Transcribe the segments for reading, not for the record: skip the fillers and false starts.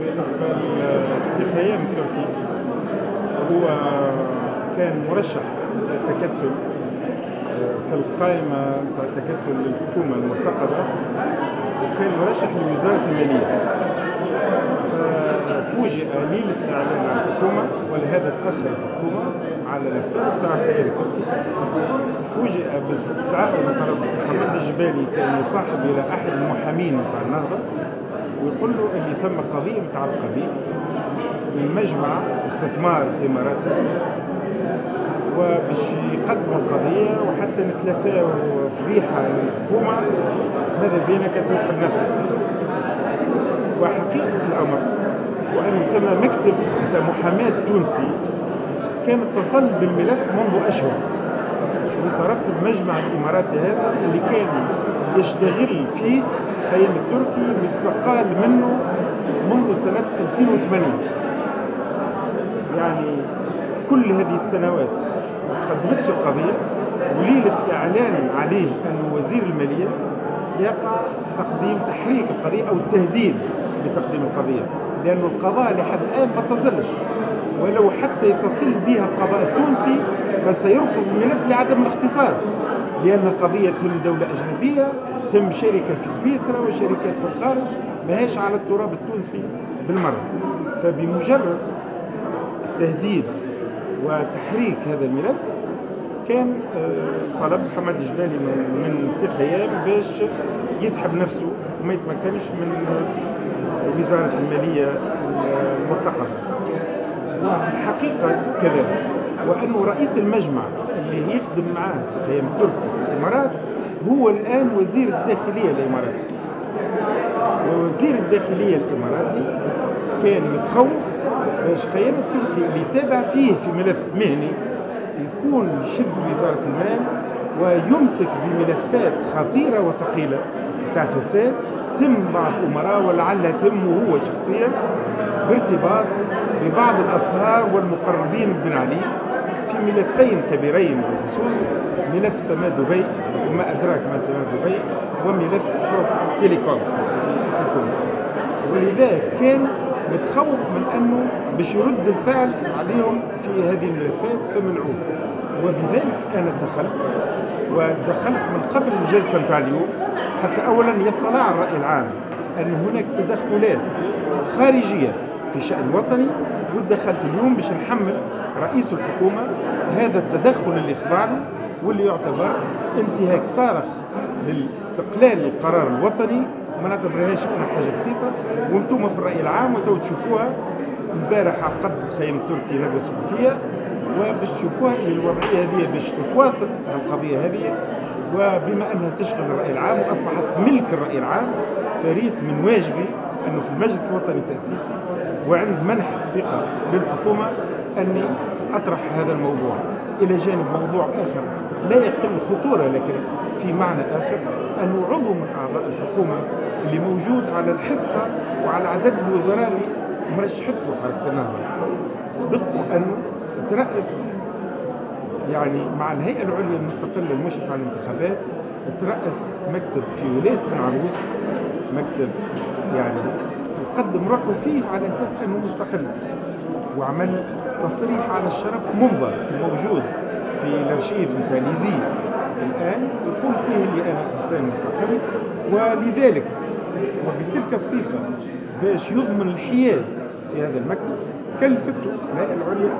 بالنسبة للسي خيام التركي، هو كان مرشح للتكتل في القائمة نتاع التكتل للحكومة المرتقبة، وكان مرشح لوزارة المالية. ففوجئ ليلة الإعلان عن الحكومة، ولهذا تأخرت الحكومة على الإعلان تاع خيام التركي. فوجئ باستدعاء من طرف السي محمد الجبالي، كان يصاحب إلى أحد المحامين نتاع النهضة، ويقول له اللي ثم قضية متعلقة به من مجمع استثمار إماراتي، وباش يقدموا القضية وحتى نتلافاو فضيحة للحكومة ماذا بينك تسحب نفسك. وحقيقة الأمر وأن ثم مكتب محاماة تونسي كان اتصل بالملف منذ أشهر من طرف المجمع الإماراتي هذا اللي كان يشتغل فيه خيام التركي، واستقال منه منذ سنة 2008. يعني كل هذه السنوات ما تقدمتش القضية، وليلة إعلان عليه أن وزير المالية يقع تقديم تحريك القضية أو التهديد بتقديم القضية، لأن القضاء لحد الآن ما اتصلش، ولو حتى يتصل بها القضاء التونسي فسيرفض الملف لعدم الاختصاص، لأن قضية تهم دولة أجنبية، تهم شركة في سويسرا وشركات في الخارج، ماهيش على التراب التونسي بالمرة. فبمجرد تهديد وتحريك هذا الملف كان طلب محمد الجبالي من سي خيام باش يسحب نفسه وما يتمكنش من وزارة المالية المرتقبة. والحقيقة كذلك، وأنه رئيس المجمع اللي يخدم معاه سي خيام التركي في الإمارات هو الآن وزير الداخلية الإماراتي. ووزير الداخلية الإماراتي كان متخوف باش خيام التركي اللي يتابع فيه في ملف مهني يكون يشد وزارة المال ويمسك بملفات خطيرة وثقيلة تاع فساد تم بعض الأمراء، ولعلها تم هو شخصيا بارتباط ببعض الأصهار والمقربين بن علي في ملفين كبيرين بالخصوص: ملف سما دبي وما أدراك ما سما دبي، وملف تيليكوم في تونس. ولذلك كان متخوف من أنه باش يرد الفعل عليهم في هذه الملفات فمنعوه. وبذلك أنا ودخلت من قبل الجلسة نتاع اليوم حتى أولا يطلع على الرأي العام أن هناك تدخلات خارجية في شأن وطني، ودخلت اليوم باش نحمل رئيس الحكومة هذا التدخل اللي خضع له، واللي يعتبر انتهاك صارخ للاستقلال القرار الوطني، وما نعتبرهاش أنا حاجة بسيطة. وانتم في الرأي العام وتو تشوفوها امبارح عقد خيام التركي ندوة صحفية، وباش تشوفوها ان الوضعية هذه باش تتواصل القضية هذه، وبما أنها تشغل الرأي العام وأصبحت ملك الرأي العام، فريت من واجبي أنه في المجلس الوطني التأسيسي وعند منح الثقة للحكومة أني أطرح هذا الموضوع إلى جانب موضوع آخر لا يقل خطورة لكن في معنى آخر، أنه عضو من أعضاء الحكومة اللي موجود على الحصة وعلى عدد الوزراء اللي مرشحته حركة النهضة سبقوا أنه ترأس، يعني مع الهيئة العليا المستقلة المشرفة على الانتخابات، ترأس مكتب في ولاية بن عروس، مكتب يعني يقدم روحه فيه على أساس أنه مستقل، وعمل تصريح على الشرف منظر موجود في الارشيف نتاع ليزي الآن، يقول فيه اللي أنا إنسان مستقل. ولذلك وبتلك الصفة باش يضمن الحياد في هذا المكتب كلفته الهيئة العليا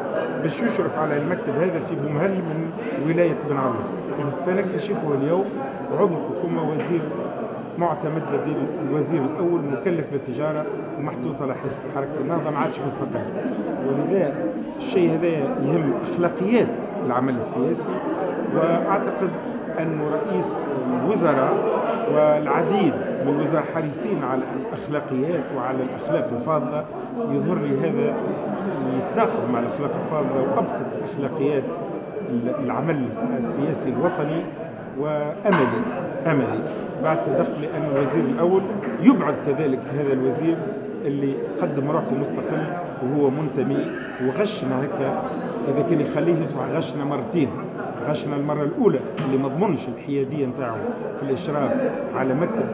باش يشرف على المكتب هذا في بومهل من ولاية بن عروس. فنكتشفه اليوم عضو الحكومة وزير معتمد لدى الوزير الأول مكلف بالتجارة ومحطوط على حصة حركة النهضة، ما عادش مستقل. ولذا الشيء هذا يهم أخلاقيات العمل السياسي، وأعتقد أن رئيس الوزراء والعديد من الوزراء حريصين على الأخلاقيات وعلى الأخلاق الفاضلة. يظهر لي هذا يتناقض مع الأخلاق الفاضلة وأبسط أخلاقيات العمل السياسي الوطني. وأملي بعد تدخل أن الوزير الأول يبعد كذلك هذا الوزير اللي قدم روحه مستقل وهو منتمي وغشنا هكا. هذا كان يخليه يصبح غشنا مرتين، غشنا المرة الأولى اللي ما ضمنش الحيادية نتاعو في الإشراف على مكتب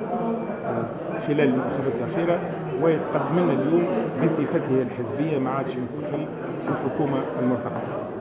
خلال الانتخابات الأخيرة، ويتقدم لنا اليوم بصفته الحزبية، ما عادش مستقل في الحكومة المرتقبة.